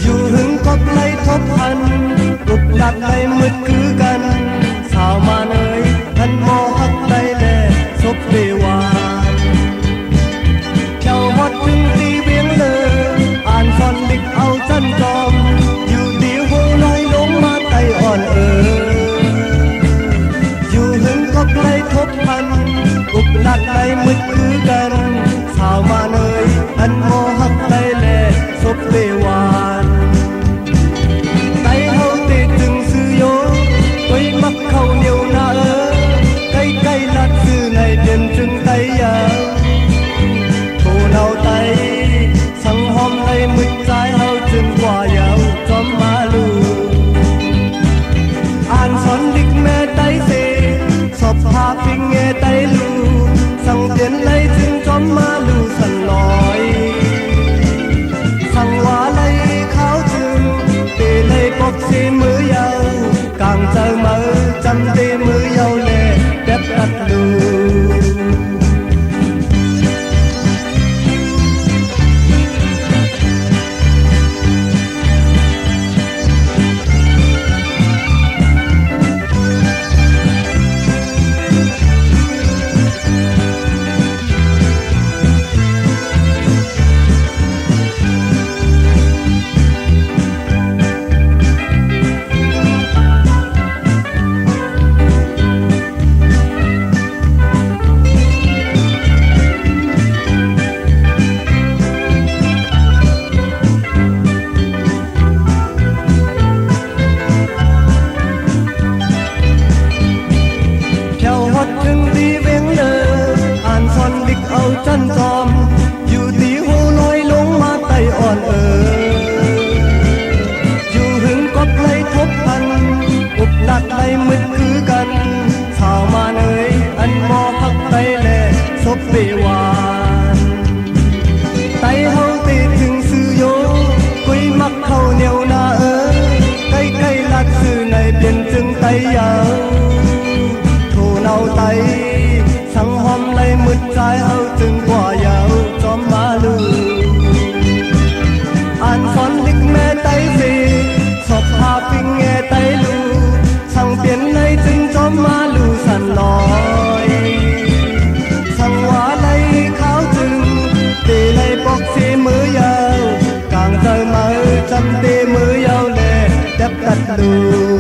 อยู่หึงก็ไกลทบพันกุบลัดไกลมืดคือกันสาวมาเนยท่านมอฮักไกลแลศพเดวานเจ้าฮอดถึงตีเวียงเลยอ่านซอนดิกเอาจันจอมอยู่ดีหัวน้อยลงมาไตอ่อนอยู่หึงก็ไกลทบพันกุบลัดไกลมืดคือกันสาวมาเนยท่านมอฮักไกลแลศพเดวานไตเฮาติดถึงซื้อโยไว้มักเข้าเหนียวหน้าใกล้ๆลัดซื้อในเดือนจึงไตยาวโทเนาไตสังหอมในมืดใจเฮาจึงกว่ายาวจอมมาลูอ่านสอนดิกแม่ไตเสสอบพาพิงเงไตลูสังเตียนไลจึงจอมมาลูสันลอยสังว่าไลขาวจึงเตไลปกสีมือยาวกางเจอมือจำเตมือยาวเล่เด็บตัดลูจันจอมอยู่ตีหูน้อยลงมาไตอ่อนอยู่หึงก็ไกลทบพันอุบลัดไตมืดคือกันสาวมาเนยอันมอพักไตแลศพเปวานไตเฮาตีถึงซื้อโยกุยมักเข้าเหนียวหน้าใกล้ๆลัดซื้อในเปลี่ยนจึงไตยาวโทเนาไตสังหอมในมืดใจเฮาจึงกว่ายาวจอมมาลูอ่านสอนดิกแม่ไตสีสอบพาพิงแง่ไตลูสั่งเปลี่ยนในจึงจอมมาลูสันลอยสั่งว่าไลขาวจึงเตไลปอกสีมือยาวกางเจอมือจำเตมือยาวแลเด็บตัดลู